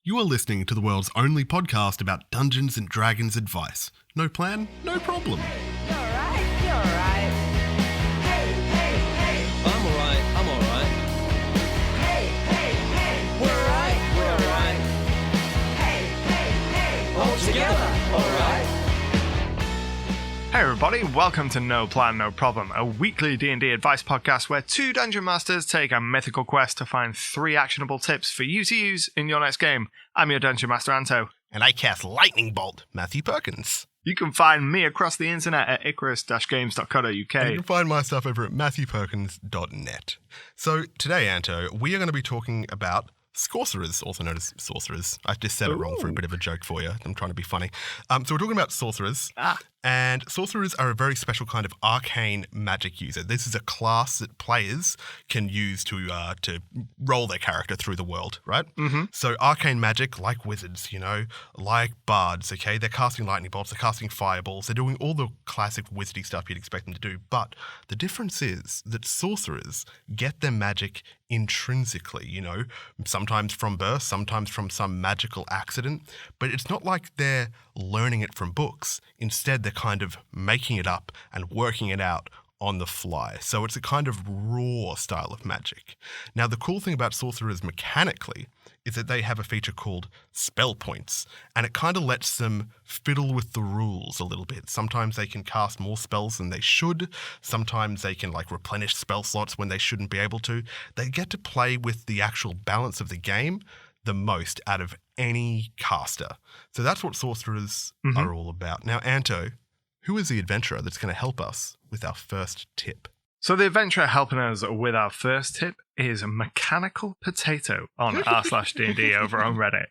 You are listening to the world's only podcast about Dungeons and Dragons advice. No plan, no problem. You're alright. Hey. I'm alright. Hey. We're alright. Hey. All together. Alright. Hey everybody, welcome to No Plan, No Problem, a weekly D&D advice podcast where two dungeon masters take a mythical quest to find 3 actionable tips for you to use in your next game. I'm your dungeon master, Anto. And I cast Lightning Bolt, Matthew Perkins. You can find me across the internet at icarus-games.co.uk. And you can find my stuff over at matthewperkins.net. So today, Anto, we are going to be talking about Sorcerers, also known as Sorcerers. I just said it wrong for a bit of a joke for you. I'm trying to be funny. So we're talking about Sorcerers. And Sorcerers are a very special kind of arcane magic user. This is a class that players can use to roll their character through the world, right? Mm-hmm. So arcane magic, like wizards, like bards, okay? They're casting lightning bolts, they're casting fireballs, they're doing all the classic wizardy stuff you'd expect them to do. But the difference is that sorcerers get their magic intrinsically, sometimes from birth, sometimes from some magical accident. But it's not like they're learning it from books. Instead, they're kind of making it up and working it out on the fly. So it's a kind of raw style of magic. Now, the cool thing about sorcerers mechanically is that they have a feature called spell points, and it kind of lets them fiddle with the rules a little bit. Sometimes they can cast more spells than they should. Sometimes they can replenish spell slots when they shouldn't be able to. They get to play with the actual balance of the game the most out of any caster. So that's what sorcerers are all about. Now, Anto, who is the adventurer that's going to help us with our first tip? So the adventurer helping us with our first tip is Mechanical Potato on r/D&D over on Reddit.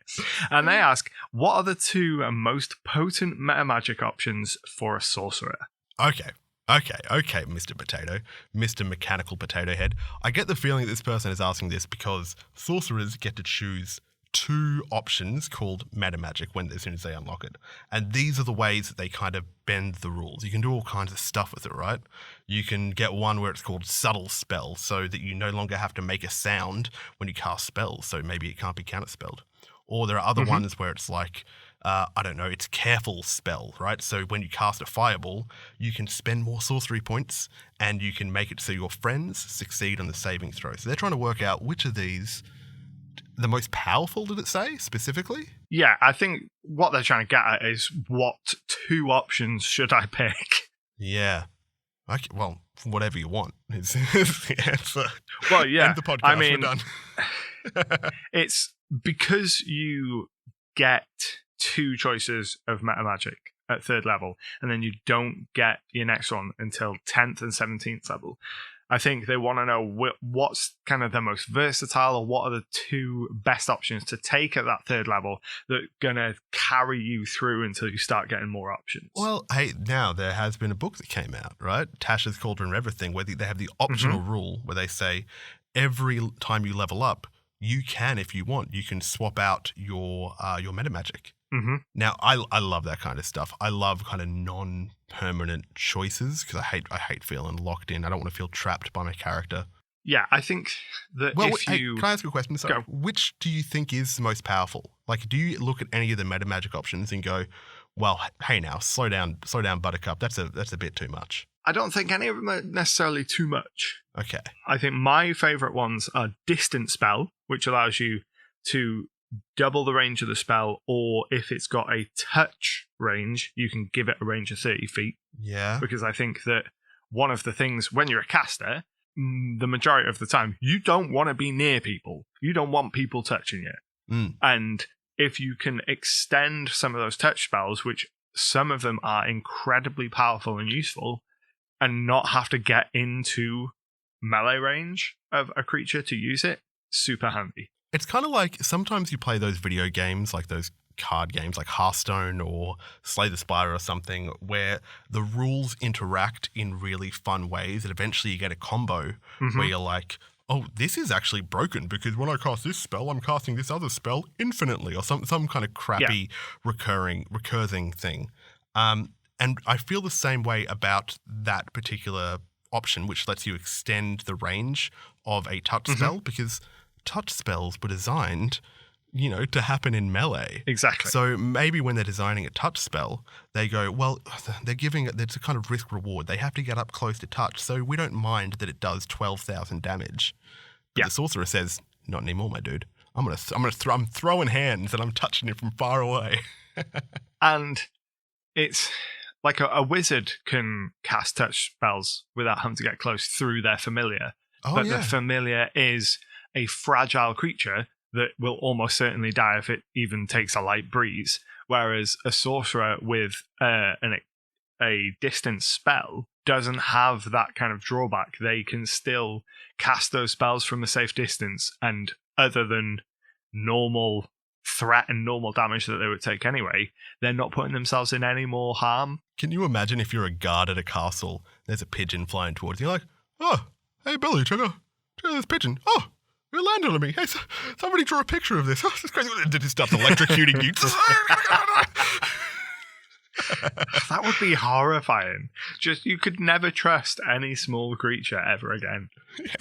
And they ask, what are the 2 most potent metamagic options for a sorcerer? Okay, Mr. Potato, Mr. Mechanical Potato Head. I get the feeling that this person is asking this because sorcerers get to choose 2 options called Metamagic as soon as they unlock it. And these are the ways that they kind of bend the rules. You can do all kinds of stuff with it, right? You can get one where it's called Subtle Spell, so that you no longer have to make a sound when you cast spells, so maybe it can't be counterspelled. Or there are other ones where it's it's Careful Spell, right? So when you cast a fireball, you can spend more sorcery points and you can make it so your friends succeed on the saving throw. So they're trying to work out which of these the most powerful, did it say, specifically? Yeah, I think what they're trying to get at is what 2 options should I pick? Yeah. Okay, well, whatever you want is the answer. Well, yeah. End the podcast, we're done. It's because you get 2 choices of metamagic at 3rd level, and then you don't get your next one until 10th and 17th level. I think they want to know what's kind of the most versatile, or what are the 2 best options to take at that 3rd level that are going to carry you through until you start getting more options. Well, hey, now there has been a book that came out, right? Tasha's Cauldron of Everything, where they have the optional rule where they say every time you level up, you can, if you want, you can swap out your metamagic. Mm-hmm. Now, I love that kind of stuff. I love kind of non-permanent choices because I hate feeling locked in. I don't want to feel trapped by my character. Yeah, I think that can I ask you a question? Sorry. Which do you think is the most powerful? Do you look at any of the metamagic options and go, well, hey now, slow down, Buttercup. That's a bit too much. I don't think any of them are necessarily too much. Okay. I think my favourite ones are Distant Spell, which allows you to double the range of the spell, or if it's got a touch range, you can give it a range of 30 feet. Yeah. Because I think that one of the things, when you're a caster, the majority of the time, you don't want to be near people. You don't want people touching you. And if you can extend some of those touch spells, which some of them are incredibly powerful and useful, and not have to get into melee range of a creature to use it, super handy. It's kind of like sometimes you play those video games, like those card games like Hearthstone or Slay the Spire or something, where the rules interact in really fun ways, and eventually you get a combo where you're like, oh, this is actually broken because when I cast this spell, I'm casting this other spell infinitely, or some kind of crappy recursing thing. And I feel the same way about that particular option, which lets you extend the range of a touch spell, because touch spells were designed to happen in melee. Exactly. So maybe when they're designing a touch spell, they go, well, there's a kind of risk reward. They have to get up close to touch, so we don't mind that it does 12,000 damage. But the sorcerer says, not anymore, my dude. I'm throwing hands and I'm touching it from far away. And it's like a wizard can cast touch spells without having to get close through their familiar. But the familiar is a fragile creature that will almost certainly die if it even takes a light breeze. Whereas a sorcerer with a distance spell doesn't have that kind of drawback. They can still cast those spells from a safe distance, and other than normal threat and normal damage that they would take anyway, they're not putting themselves in any more harm. Can you imagine if you're a guard at a castle, there's a pigeon flying towards you, like, oh, hey Billy, check out this pigeon. Oh, you landed on me. Hey, somebody draw a picture of this. Oh, this is crazy. Did it start electrocuting you? That would be horrifying. Just, you could never trust any small creature ever again. Yeah,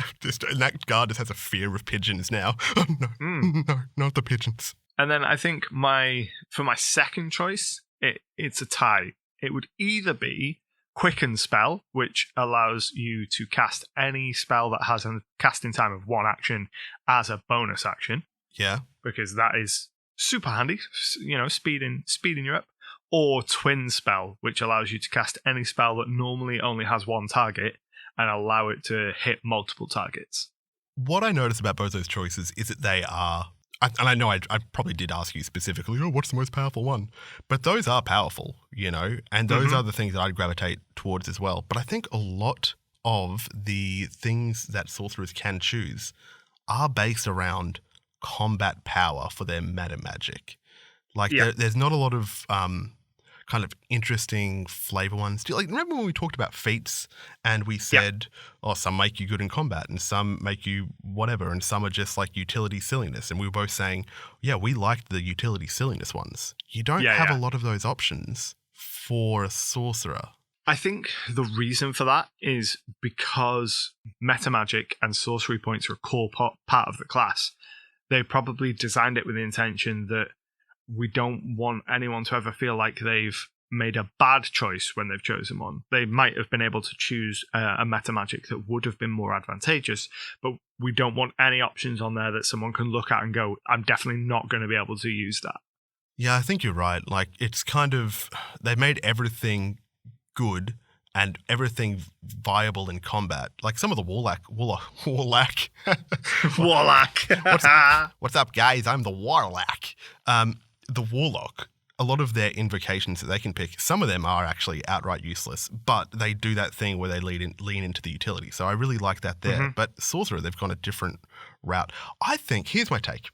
and that guard just has a fear of pigeons now. Oh, no, not the pigeons. And then I think for my second choice, it's a tie. It would either be Quicken Spell, which allows you to cast any spell that has a casting time of 1 action as a bonus action. Yeah. Because that is super handy, speeding you up. Or Twin Spell, which allows you to cast any spell that normally only has 1 target and allow it to hit multiple targets. What I notice about both those choices is that they are, and I know I probably did ask you specifically, what's the most powerful one? But those are powerful, and those are the things that I'd gravitate towards as well. But I think a lot of the things that sorcerers can choose are based around combat power for their Metamagic. Like, there's not a lot of kind of interesting flavor ones. Remember when we talked about feats and we said, some make you good in combat and some make you whatever, and some are just like utility silliness. And we were both saying, we liked the utility silliness ones. You don't have a lot of those options for a sorcerer. I think the reason for that is because Metamagic and sorcery points are a core part of the class. They probably designed it with the intention that we don't want anyone to ever feel like they've made a bad choice when they've chosen one. They might have been able to choose a Metamagic that would have been more advantageous, but we don't want any options on there that someone can look at and go, I'm definitely not going to be able to use that. Yeah, I think you're right. Like, it's kind of, they made everything good and everything viable in combat. Like some of the Warlock. What's up, guys? I'm the Warlock. The Warlock, a lot of their invocations that they can pick, some of them are actually outright useless, but they do that thing where they lean into the utility. So I really like that there. Mm-hmm. But Sorcerer, they've gone a different route. here's my take.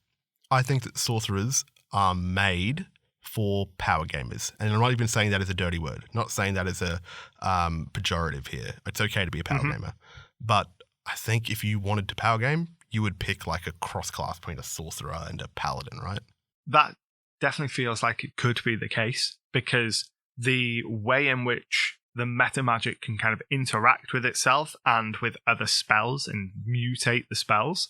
I think that Sorcerers are made for power gamers. And I'm not even saying that as a dirty word. Not saying that as a pejorative here. It's okay to be a power gamer. But I think if you wanted to power game, you would pick like a cross-class between a Sorcerer and a Paladin, right? That definitely feels like it could be the case, because the way in which the Metamagic can kind of interact with itself and with other spells and mutate the spells,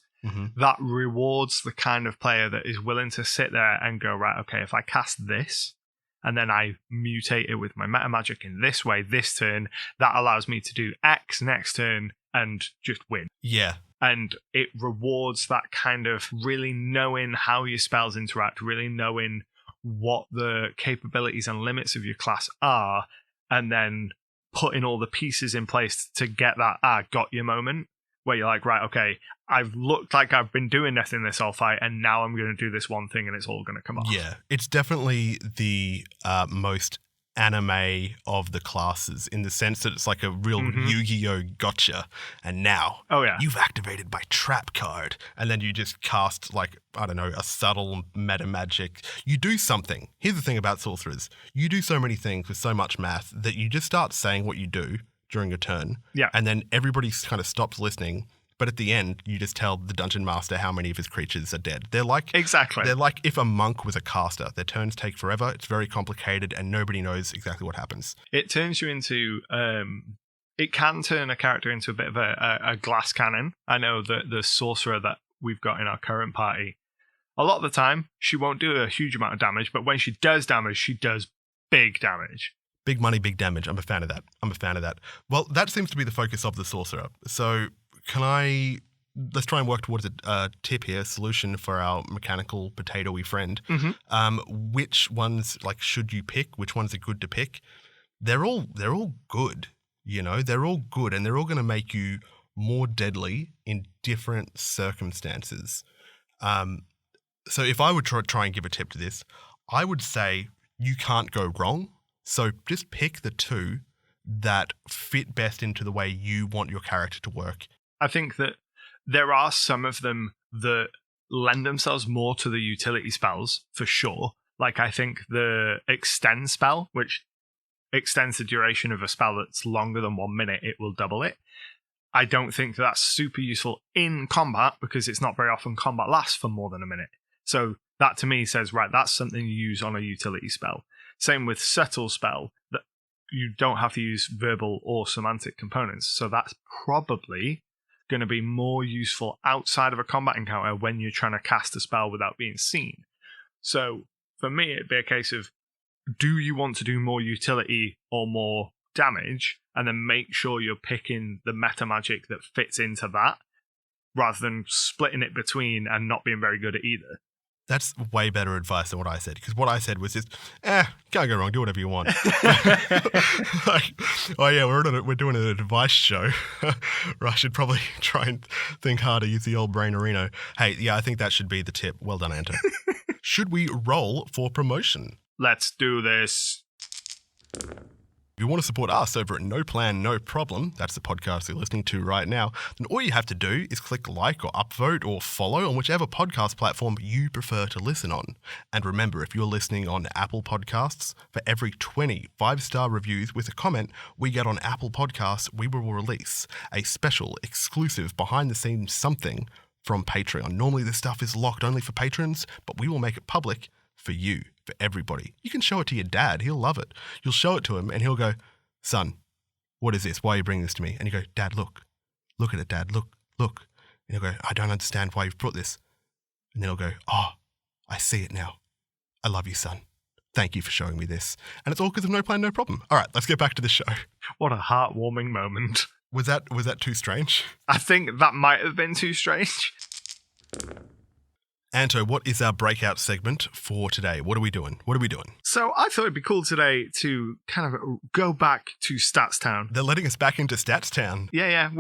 that rewards the kind of player that is willing to sit there and go, right, okay, if I cast this and then I mutate it with my Metamagic in this way this turn, that allows me to do X next turn and just win. Yeah. And it rewards that kind of really knowing how your spells interact, really knowing what the capabilities and limits of your class are, and then putting all the pieces in place to get that got you moment, where you're like, right, okay, I've looked like I've been doing nothing this whole fight, and now I'm going to do this one thing and it's all going to come off. Yeah, it's definitely the most anime of the classes, in the sense that it's like a real Yu-Gi-Oh gotcha, and now you've activated my trap card, and then you just cast like, I don't know, a subtle meta magic. You do something. Here's the thing about sorcerers. You do so many things with so much math that you just start saying what you do during a turn, and then everybody kind of stops listening. But at the end, you just tell the dungeon master how many of his creatures are dead. They're like They're like if a monk was a caster. Their turns take forever. It's very complicated, and nobody knows exactly what happens. It turns you into it can turn a character into a bit of a glass cannon. I know that the sorcerer that we've got in our current party A lot of the time, she won't do a huge amount of damage, but when she does damage, she does big damage. Big money, big damage. I'm a fan of that. Well, that seems to be the focus of the sorcerer. So let's try and work towards a tip here, solution for our mechanical potatoey friend. Mm-hmm. Which ones should you pick? Which ones are good to pick? They're all good. They're all good, and they're all going to make you more deadly in different circumstances. So if I would try and give a tip to this, I would say you can't go wrong. So just pick the two that fit best into the way you want your character to work. I think that there are some of them that lend themselves more to the utility spells, for sure. I think the extend spell, which extends the duration of a spell that's longer than 1 minute, it will double it. I don't think that's super useful in combat because it's not very often combat lasts for more than a minute. So that to me says, right, that's something you use on a utility spell. Same with subtle spell, that you don't have to use verbal or semantic components. So that's probably going to be more useful outside of a combat encounter when you're trying to cast a spell without being seen. So for me, it'd be a case of, do you want to do more utility or more damage? And then make sure you're picking the metamagic that fits into that, rather than splitting it between and not being very good at either. That's way better advice than what I said, because what I said was just, can't go wrong, do whatever you want. We're doing an advice show. I should probably try and think harder, use the old brainerino. Hey, yeah, I think that should be the tip. Well done, Anto. Should we roll for promotion? Let's do this. If you want to support us over at No Plan, No Problem, that's the podcast you're listening to right now, then all you have to do is click like or upvote or follow on whichever podcast platform you prefer to listen on. And remember, if you're listening on Apple Podcasts, for every 20 5-star reviews with a comment we get on Apple Podcasts, we will release a special, exclusive, behind-the-scenes something from Patreon. Normally this stuff is locked only for patrons, but we will make it public for you, for everybody. You can show it to your dad. He'll love it. You'll show it to him and he'll go, son, what is this? Why are you bringing this to me? And you go, Dad, look. Look at it, Dad. Look. And he'll go, I don't understand why you've brought this. And then he'll go, oh, I see it now. I love you, son. Thank you for showing me this. And it's all because of No Plan, No Problem. All right, let's get back to the show. What a heartwarming moment. Was that too strange? I think that might have been too strange. Anto, what is our breakout segment for today? What are we doing? So I thought it'd be cool today to kind of go back to Stats Town. They're letting us back into Stats Town. Yeah.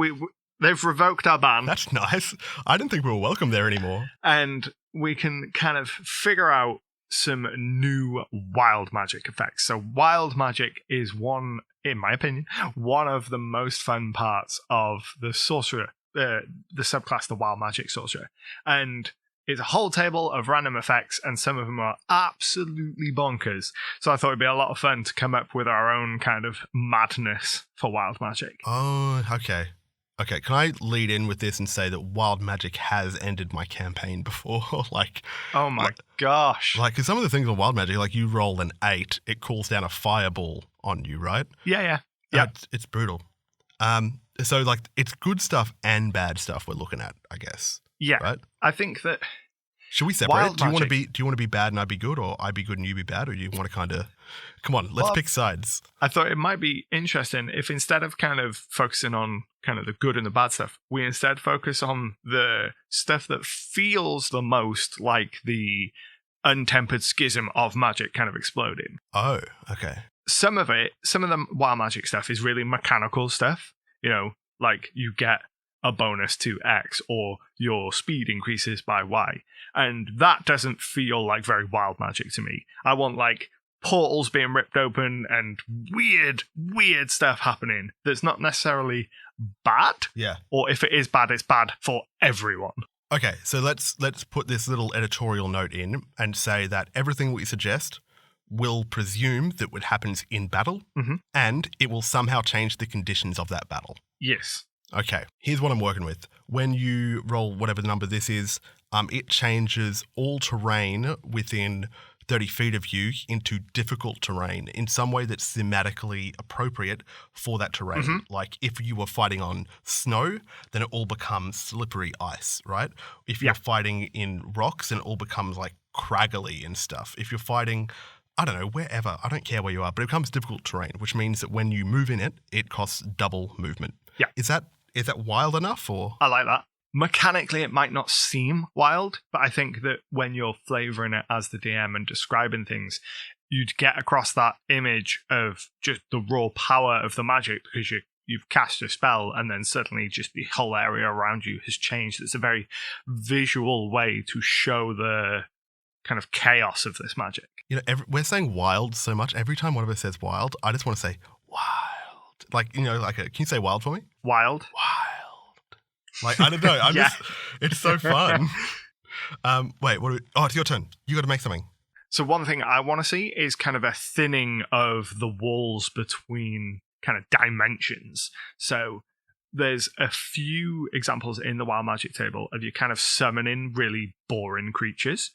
They've revoked our ban. That's nice. I didn't think we were welcome there anymore. And we can kind of figure out some new wild magic effects. So wild magic is one, in my opinion, one of the most fun parts of the sorcerer, the subclass, the wild magic sorcerer. And it's a whole table of random effects, and some of them are absolutely bonkers. So I thought it'd be a lot of fun to come up with our own kind of madness for wild magic. Oh, okay. Okay, can I lead in with this and say that wild magic has ended my campaign before? Oh my gosh. Because some of the things on wild magic, you roll an 8, it calls down a fireball on you, right? Yeah. It's brutal. So it's good stuff and bad stuff we're looking at, I guess. Yeah, right? I think that. Should we separate? Do you want to be bad and I be good, or I be good and you be bad, or do you want to kind of? Come on, let's pick sides. I thought it might be interesting if instead of kind of focusing on kind of the good and the bad stuff, we instead focus on the stuff that feels the most like the untempered schism of magic kind of exploding. Oh, okay. Some of the wild magic stuff is really mechanical stuff. You get a bonus to X, or your speed increases by Y. And that doesn't feel like very wild magic to me. I want portals being ripped open and weird stuff happening that's not necessarily bad. Yeah. Or if it is bad, it's bad for everyone. Okay, so let's put this little editorial note in and say that everything we suggest will presume that what happens in battle, and it will somehow change the conditions of that battle. Yes. Okay, here's what I'm working with. When you roll whatever the number this is, it changes all terrain within 30 feet of you into difficult terrain in some way that's thematically appropriate for that terrain. Mm-hmm. Like if you were fighting on snow, then it all becomes slippery ice, right? If you're fighting in rocks, then it all becomes like craggly and stuff. If you're fighting, I don't know, wherever, I don't care where you are, but it becomes difficult terrain, which means that when you move in it, it costs double movement. Yeah. Is that wild enough or? I like that. Mechanically, it might not seem wild, but I think that when you're flavoring it as the DM and describing things, you'd get across that image of just the raw power of the magic because you've cast a spell and then suddenly just the whole area around you has changed. It's a very visual way to show the kind of chaos of this magic. You know, we're saying wild so much. Every time one of us says wild, I just want to say wild. Like, you know, can you say wild for me? Wild. Wild. Like, I don't know. It's so fun. Wait, it's your turn. You got to make something. So one thing I want to see is kind of a thinning of the walls between kind of dimensions. So there's a few examples in the Wild Magic table of you kind of summoning really boring creatures.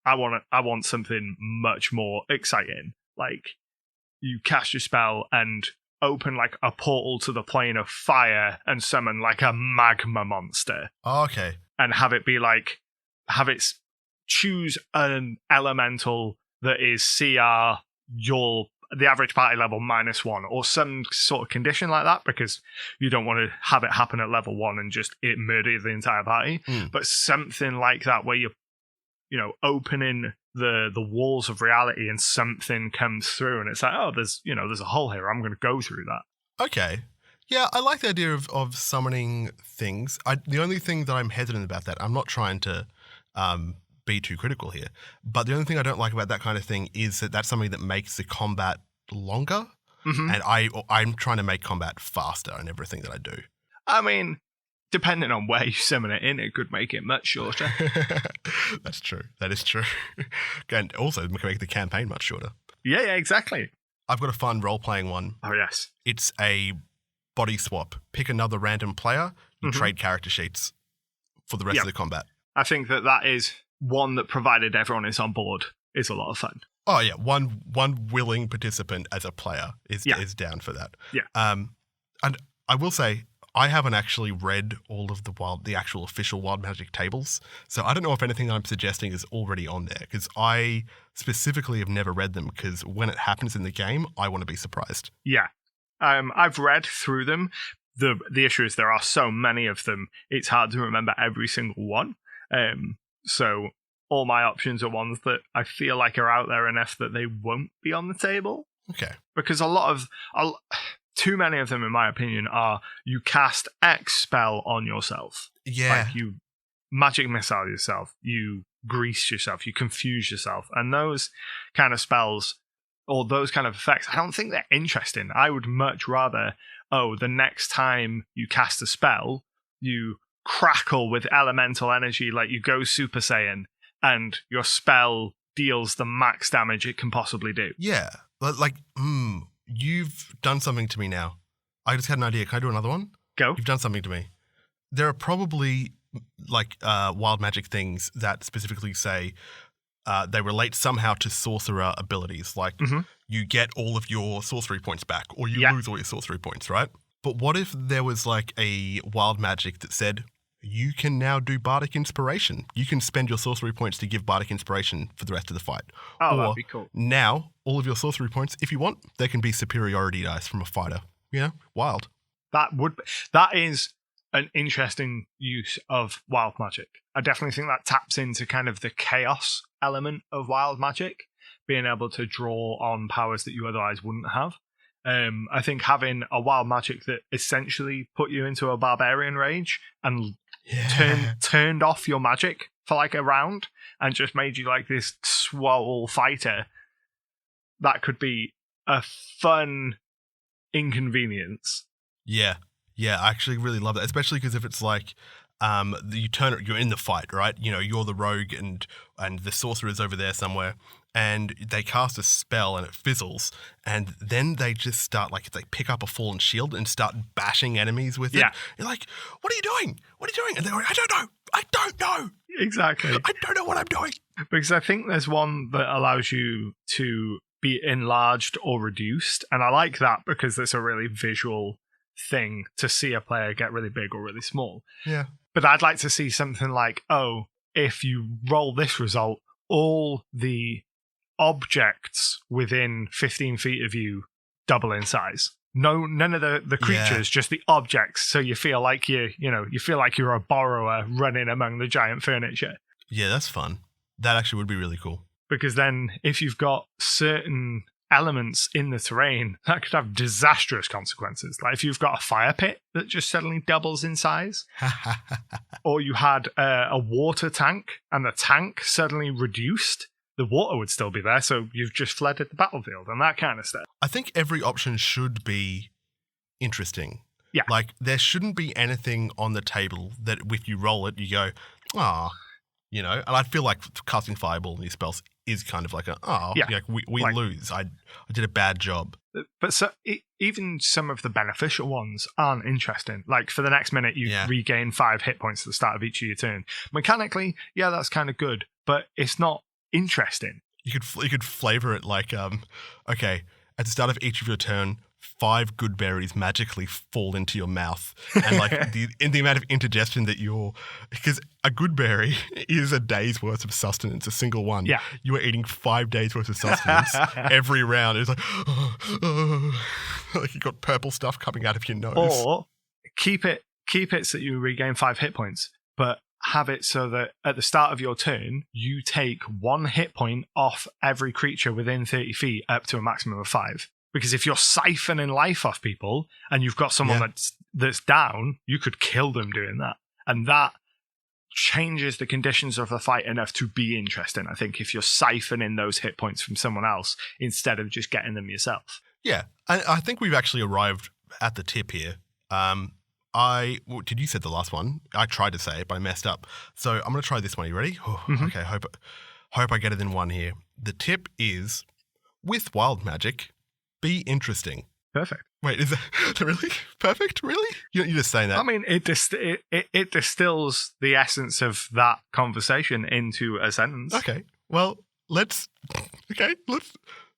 I want something much more exciting. Like you cast your spell and open like a portal to the plane of fire and summon like a magma monster. Oh, okay. And have it choose an elemental that is CR the average party level -1 or some sort of condition like that, because you don't want to have it happen at level 1 and just it murder the entire party. But something like that where you're opening the walls of reality and something comes through and it's like, oh, there's a hole here. I'm going to go through that. Okay. Yeah, I like the idea of summoning things. The only thing that I'm hesitant about that, I'm not trying to be too critical here, but the only thing I don't like about that kind of thing is that that's something that makes the combat longer. Mm-hmm. And I'm trying to make combat faster in everything that I do. I mean, depending on where you summon it in, it could make it much shorter. That's true. That is true. And also make the campaign much shorter. Yeah, exactly. I've got a fun role-playing one. Oh, yes. It's a body swap. Pick another random player, you trade character sheets for the rest of the combat. I think that is one that, provided everyone is on board, is a lot of fun. Oh, yeah. One willing participant as a player is down for that. Yeah. And I will say, I haven't actually read all of the actual official Wild Magic tables, so I don't know if anything I'm suggesting is already on there, because I specifically have never read them, because when it happens in the game, I want to be surprised. Yeah. I've read through them. The issue is there are so many of them, it's hard to remember every single one. So all my options are ones that I feel like are out there enough that they won't be on the table. Okay. Because too many of them, in my opinion, are you cast X spell on yourself. Yeah. Like you magic missile yourself, you grease yourself, you confuse yourself. And those kind of spells or those kind of effects, I don't think they're interesting. I would much rather, the next time you cast a spell, you crackle with elemental energy, like you go Super Saiyan, and your spell deals the max damage it can possibly do. Yeah. You've done something to me now. I just had an idea. Can I do another one? Go. You've done something to me. There are probably Wild Magic things that specifically say they relate somehow to sorcerer abilities. Like you get all of your sorcery points back, or you lose all your sorcery points, right? But what if there was like a Wild Magic that said, you can now do Bardic Inspiration. You can spend your sorcery points to give Bardic Inspiration for the rest of the fight. Oh, that'd be cool. Now, all of your sorcery points, if you want, they can be superiority dice from a fighter. Wild. That is an interesting use of Wild Magic. I definitely think that taps into kind of the chaos element of Wild Magic, being able to draw on powers that you otherwise wouldn't have. I think having a Wild Magic that essentially put you into a barbarian rage and turned off your magic for like a round and just made you like this swole fighter, that could be a fun inconvenience. Yeah, I actually really love that, especially because if it's like you're in the fight, right? You're the rogue and the sorcerer's over there somewhere, and they cast a spell and it fizzles, and then they just start they pick up a fallen shield and start bashing enemies with it. You're like, what are you doing? And they're like, I don't know. Exactly. I don't know what I'm doing. Because I think there's one that allows you to be enlarged or reduced. And I like that because it's a really visual thing to see a player get really big or really small. Yeah. But I'd like to see something like, oh, if you roll this result, all the objects within 15 feet of you double in size. No, none of the creatures, just the objects. So you feel like you feel like you're a borrower running among the giant furniture. Yeah, that's fun. That actually would be really cool. Because then if you've got certain elements in the terrain, that could have disastrous consequences. Like if you've got a fire pit that just suddenly doubles in size, or you had a water tank and the tank suddenly reduced, the water would still be there, so you've just flooded the battlefield and that kind of stuff. I think every option should be interesting. Yeah. Like there shouldn't be anything on the table that if you roll it, you go, and I feel like casting Fireball in these spells is kind of like we lose. I did a bad job. But even some of the beneficial ones aren't interesting. Like for the next minute, you regain 5 hit points at the start of each of your turn. Mechanically, that's kind of good, but it's not interesting. You could flavor it like, okay, at the start of each of your turn, 5 good berries magically fall into your mouth, and like the amount of indigestion that because a good berry is a day's worth of sustenance, a single one. Yeah, you are eating 5 days worth of sustenance every round. It's like, like you got purple stuff coming out of your nose. Or keep it so you regain 5 hit points, but have it so that at the start of your turn, you take 1 hit point off every creature within 30 feet up to a maximum of 5. Because if you're siphoning life off people and you've got someone that's down, you could kill them doing that. And that changes the conditions of the fight enough to be interesting, I think, if you're siphoning those hit points from someone else instead of just getting them yourself. Yeah, I think we've actually arrived at the tip here. Did you say the last one? I tried to say it, but I messed up. So I'm going to try this one. Are you ready? Okay, hope I get it in one here. The tip is, with wild magic, be interesting. Perfect. Wait, is that really perfect? Really? You're just saying that? I mean, it distills the essence of that conversation into a sentence. Okay. Well,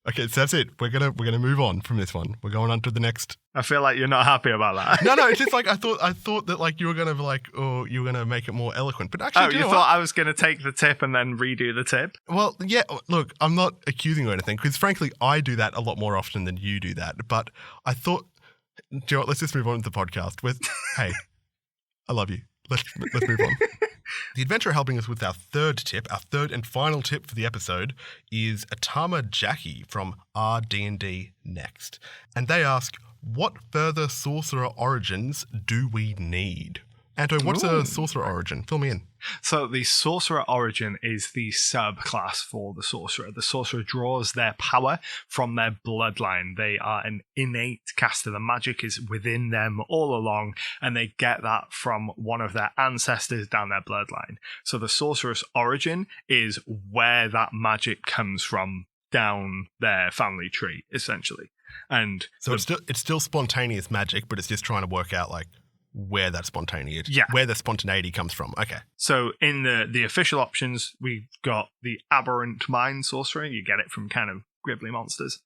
Okay, so that's it. We're gonna move on from this one. We're going on to the next. I feel like you're not happy about that. No, it's just like I thought that like you were gonna you were gonna make it more eloquent. But actually, you thought I was gonna take the tip and then redo the tip? Well, yeah. Look, I'm not accusing you of anything because frankly, I do that a lot more often than you do that. But I thought, do you know what? Let's just move on to the podcast. Hey, I love you. Let's move on. The adventurer helping us with our third and final tip for the episode is Atama Jackie from RD&D Next. And they ask, what further Sorcerer Origins do we need? Anto, what's a Sorcerer Origin? Fill me in. So the Sorcerer Origin is the subclass for the Sorcerer. The Sorcerer draws their power from their bloodline. They are an innate caster. The magic is within them all along, and they get that from one of their ancestors down their bloodline. So the Sorcerer's Origin is where that magic comes from down their family tree, essentially. And so it's still spontaneous magic, but it's just trying to work out like where that where the spontaneity comes from. Okay. So in the official options, we've got the Aberrant Mind Sorcerer. You get it from kind of Gribbly monsters.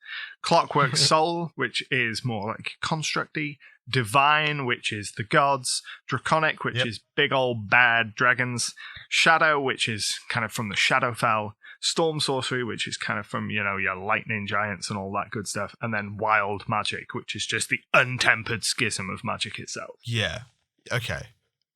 Clockwork Soul, which is more like constructy. Divine, which is the gods. Draconic, which is big old bad dragons. Shadow, which is kind of from the Shadowfell. Storm Sorcery, which is kind of from, your lightning giants and all that good stuff. And then Wild Magic, which is just the untempered schism of magic itself. Yeah. Okay.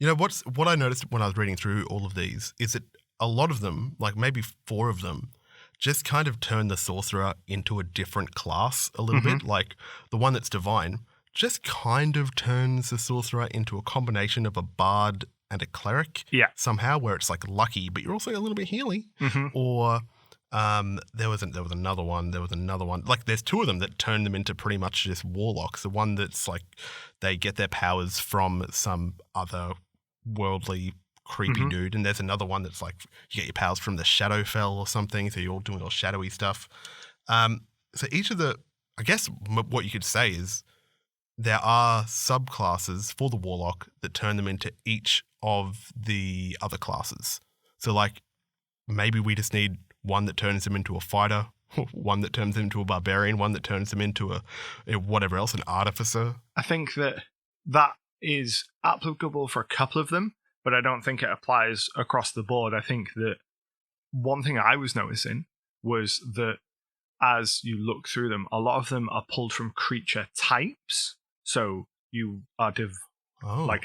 What I noticed when I was reading through all of these is that a lot of them, like maybe 4 of them, just kind of turn the sorcerer into a different class a little bit. Like the one that's divine just kind of turns the sorcerer into a combination of a bard and a cleric somehow, where it's like lucky, but you're also a little bit healy. Or there was another one. Like there's 2 of them that turn them into pretty much just warlocks. The one that's like they get their powers from some other worldly creepy dude, and there's another one that's like you get your powers from the Shadowfell or something, so you're all doing all shadowy stuff. So each of I guess what you could say is there are subclasses for the warlock that turn them into each of the other classes. So like maybe we just need one that turns him into a fighter, one that turns him into a barbarian, one that turns him into a whatever else, an artificer. I think that is applicable for a couple of them, but I don't think it applies across the board. I think that one thing I was noticing was that as you look through them, a lot of them are pulled from creature types. So you are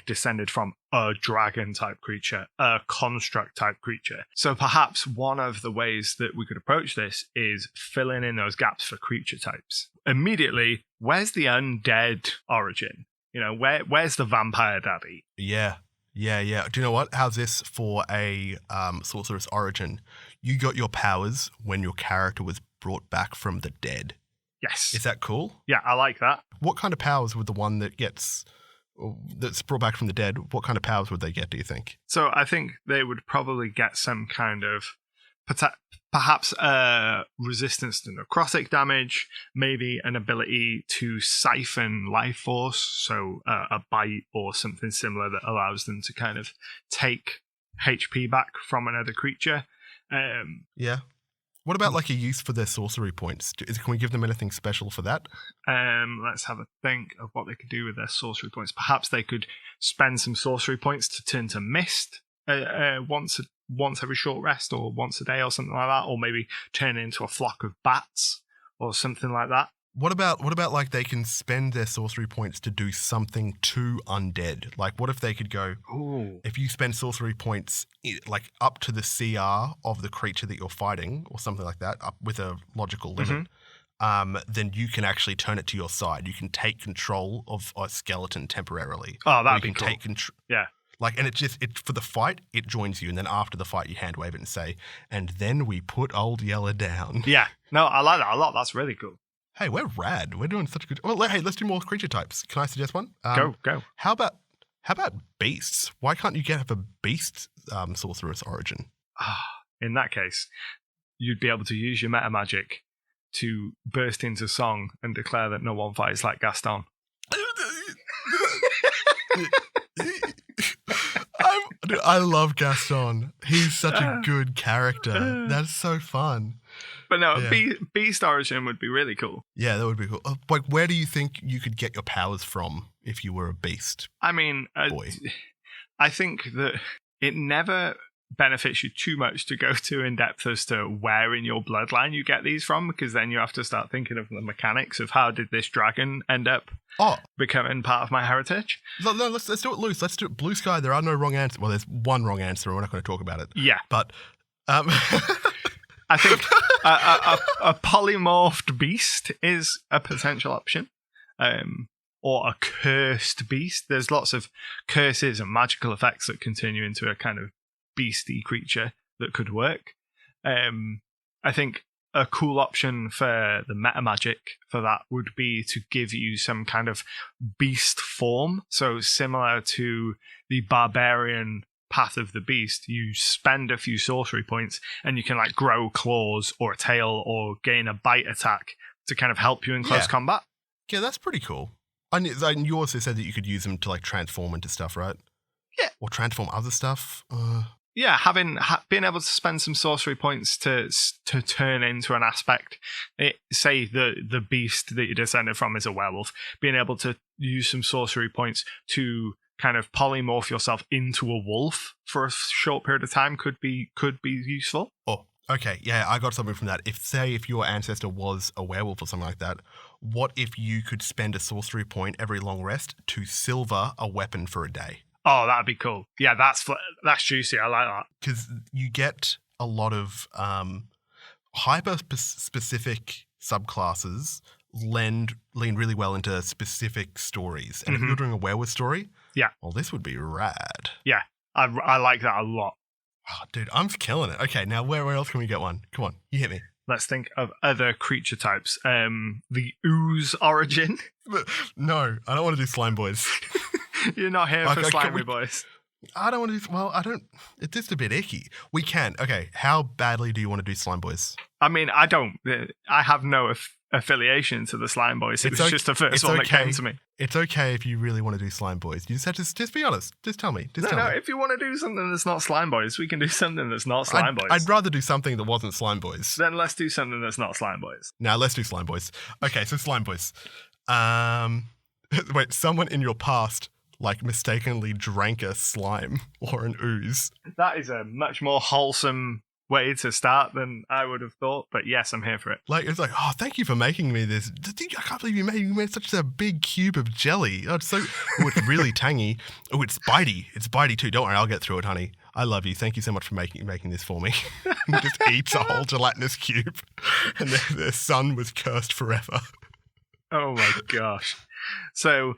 descended from a dragon type creature, a construct type creature. So perhaps one of the ways that we could approach this is filling in those gaps for creature types. Immediately, where's the undead origin? Where's the vampire daddy? Yeah. Do you know what? How's this for a Sorcerer's Origin? You got your powers when your character was brought back from the dead. Yes. Is that cool? Yeah, I like that. What kind of powers would the one that's brought back from the dead, what kind of powers would they get, do you think? So I think they would probably get some kind of perhaps resistance to necrotic damage, maybe an ability to siphon life force, so a bite or something similar that allows them to kind of take HP back from another creature. Yeah. What about like a use for their sorcery points? Can we give them anything special for that? Let's have a think of what they could do with their sorcery points. Perhaps they could spend some sorcery points to turn to mist once every short rest, or once a day, or something like that, or maybe turn into a flock of bats or something like that. What about like they can spend their sorcery points to do something to undead? Like what if they could go, ooh, if you spend sorcery points like up to the CR of the creature that you're fighting or something like that, up with a logical limit, then you can actually turn it to your side. You can take control of a skeleton temporarily. Oh, that'd be cool. Yeah. Like, and it for the fight, it joins you, and then after the fight, you hand wave it and say, and then we put Old Yeller down. Yeah. No, I like that a lot. That's really cool. Hey, we're rad. We're doing such a good. Well, hey, let's do more creature types. Can I suggest one? Go. How about beasts? Why can't you have a beast Sorcerer's Origin? In that case, you'd be able to use your Metamagic to burst into song and declare that no one fights like Gaston. I love Gaston. He's such a good character. That's so fun. But no, yeah. Beast Origin would be really cool. Yeah, that would be cool. Like, where do you think you could get your powers from if you were a beast? I mean, boy, I think that it never benefits you too much to go too in depth as to where in your bloodline you get these from, because then you have to start thinking of the mechanics of how did this dragon end up becoming part of my heritage. No, let's do it loose. Let's do it blue sky. There are no wrong answers. Well, there's one wrong answer. We're not going to talk about it. Yeah, but I think a polymorphed beast is a potential option. Or a cursed beast. There's lots of curses and magical effects that continue into a kind of beastie creature that could work. I think a cool option for the Metamagic for that would be to give you some kind of beast form. So similar to the barbarian path of the beast, you spend a few sorcery points and you can like grow claws or a tail or gain a bite attack to kind of help you in close combat. Yeah, that's pretty cool. And you also said that you could use them to like transform into stuff, right? Yeah. Or transform other stuff. Yeah, being able to spend some sorcery points to turn into an aspect. Say the beast that you descended from is a werewolf. Being able to use some sorcery points to kind of polymorph yourself into a wolf for a short period of time could be useful. Oh, okay. Yeah, I got something from that. If your ancestor was a werewolf or something like that, what if you could spend a sorcery point every long rest to silver a weapon for a day? Oh, that'd be cool. Yeah, that's juicy. I like that. Because you get a lot of hyper-specific subclasses lean really well into specific stories. And if you're doing a werewolf story, well, this would be rad. Yeah, I like that a lot. Oh, dude, I'm killing it. Okay, now where else can we get one? Come on, you hit me. Let's think of other creature types. The ooze origin. No, I don't want to do slime boys. You're not here for slimy boys. I don't want to do... Well, I don't... It's just a bit icky. We can. Okay, how badly do you want to do Slime Boys? I mean, I don't. I have no affiliation to the Slime Boys. It was just the first one that came to me. It's okay if you really want to do Slime Boys. You just have to just be honest. Just tell me. No, if you want to do something that's not Slime Boys, we can do something that's not Slime Boys. I'd rather do something that wasn't Slime Boys. Then let's do something that's not Slime Boys. Now, let's do Slime Boys. Okay, so Slime Boys. Wait, someone in your past mistakenly drank a slime or an ooze. That is a much more wholesome way to start than I would have thought, but yes, I'm here for it. It's oh, thank you for making me this. I can't believe you made such a big cube of jelly. Oh, it's really tangy. Oh, it's bitey. It's bitey too. Don't worry, I'll get through it, honey. I love you. Thank you so much for making this for me. Just eats a whole gelatinous cube, and their son was cursed forever. Oh my gosh. So,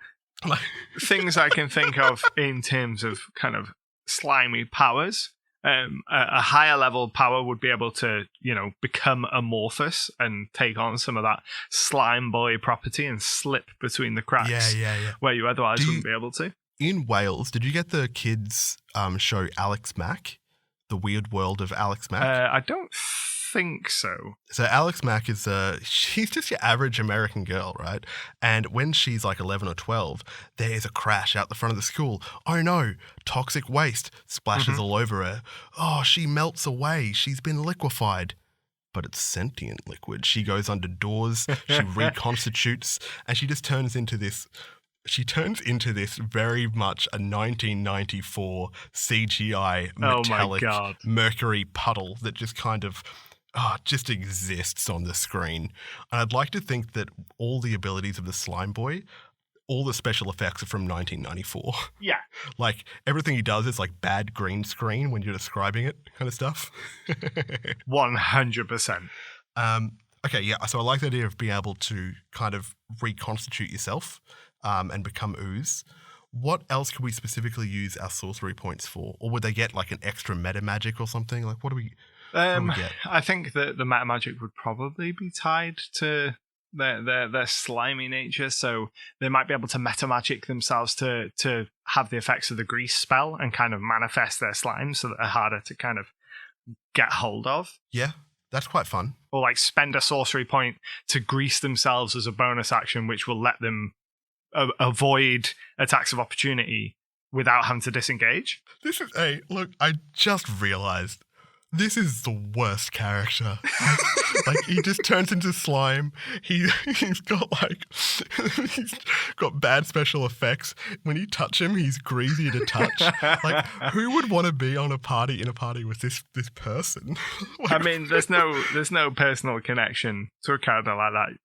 things I can think of in terms of kind of slimy powers. A higher level power would be able to, become amorphous and take on some of that slime boy property and slip between the cracks. Yeah. Where you otherwise wouldn't be able to. In Wales, did you get the kids show Alex Mack? The Weird World of Alex Mack? I don't think so. So Alex Mack is she's just your average American girl, right? And when she's 11 or 12, there is a crash out the front of the school. Oh no, toxic waste splashes all over her. Oh, she melts away. She's been liquefied. But it's sentient liquid. She goes under doors, she reconstitutes, and she just turns into this... She turns into this very much a 1994 CGI metallic mercury puddle that just kind of just exists on the screen. And I'd like to think that all the abilities of the Slime Boy, all the special effects are from 1994. Yeah. Everything he does is bad green screen when you're describing it kind of stuff. 100%. Okay, yeah. So I like the idea of being able to kind of reconstitute yourself and become ooze. What else could we specifically use our sorcery points for? Or would they get an extra Metamagic or something? What do we get? I think that the Metamagic would probably be tied to their slimy nature, so they might be able to Metamagic themselves to have the effects of the grease spell and kind of manifest their slime so that they're harder to kind of get hold of. Yeah, that's quite fun. Or spend a sorcery point to grease themselves as a bonus action, which will let them attacks of opportunity without having to disengage. Look, I just realized this is the worst character. He just turns into slime. He's got bad special effects. When you touch him, he's greasy to touch. Who would want to be in a party with this person? I mean, there's no personal connection to a character like that,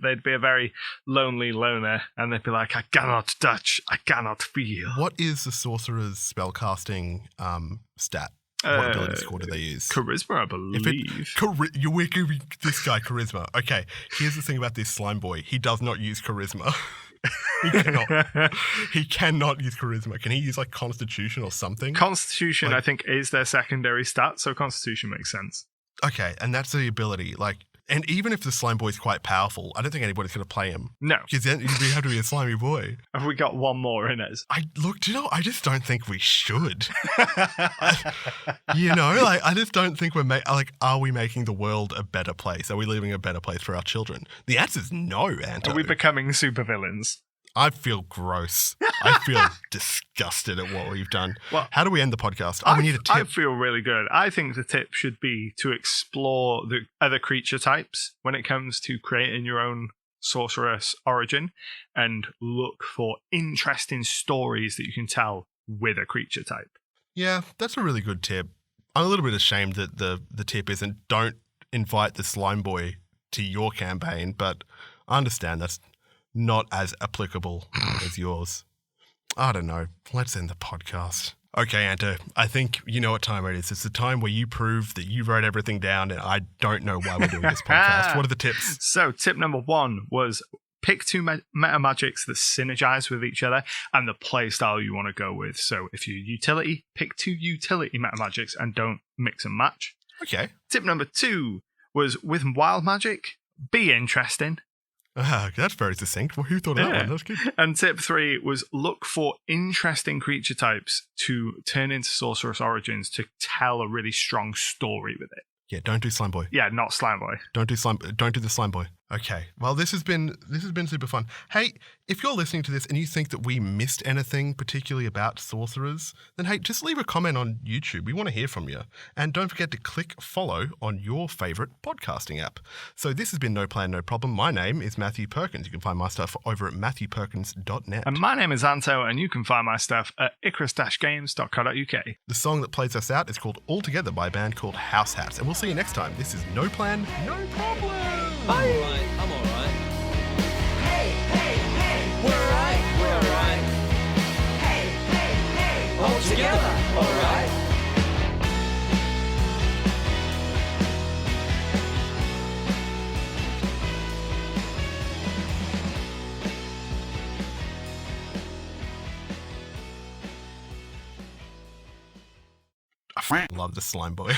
They'd be a very lonely loner, and they'd be like, I cannot touch, I cannot feel. What is the sorcerer's spellcasting stat? What ability score do they use? Charisma, I believe. We're giving this guy charisma. Okay, here's the thing about this slime boy. He does not use charisma. He cannot use charisma. Can he use constitution or something? Constitution, I think, is their secondary stat, so constitution makes sense. Okay, and that's the ability. And even if the slime boy is quite powerful, I don't think anybody's going to play him. No. Because then you have to be a slimy boy. Have we got one more in us? I just don't think we should. I just don't think are we making the world a better place? Are we leaving a better place for our children? The answer is no, Anto. Are we becoming supervillains? I feel gross. I feel disgusted at what we've done. Well, how do we end the podcast? We need a tip. I feel really good. I think the tip should be to explore the other creature types when it comes to creating your own Sorcerer Origin and look for interesting stories that you can tell with a creature type. Yeah, that's a really good tip. I'm a little bit ashamed that the tip isn't don't invite the slime boy to your campaign, but I understand that's not as applicable as yours. I don't know. Let's end the podcast. Okay, Anto, I think you know what time it is. It's the time where you prove that you wrote everything down and I don't know why we're doing this podcast. What are the tips? So tip number 1 was pick 2 metamagics that synergize with each other and the playstyle you want to go with. So if you're utility, pick 2 utility metamagics and don't mix and match. Okay. Tip number 2 was with wild magic, be interesting. That's very succinct. Well, who thought of that one? That's good. And tip 3 was look for interesting creature types to turn into Sorcerer's Origins to tell a really strong story with it. Yeah, don't do Slime Boy. Yeah, not Slime Boy. Don't do the Slime Boy. Okay. Well, this has been super fun. Hey, if you're listening to this and you think that we missed anything particularly about Sorcerers, then hey, just leave a comment on YouTube. We want to hear from you. And don't forget to click follow on your favorite podcasting app. So this has been No Plan, No Problem. My name is Matthew Perkins. You can find my stuff over at matthewperkins.net. And my name is Anto, and you can find my stuff at icarus-games.co.uk. The song that plays us out is called All Together by a band called House Hats. And we'll see you next time. This is No Plan, No Problem. Bye. I'm alright. Hey, hey, hey. We're alright. We're alright. Hey, hey, hey. All together. Alright. I love the Slime Boy.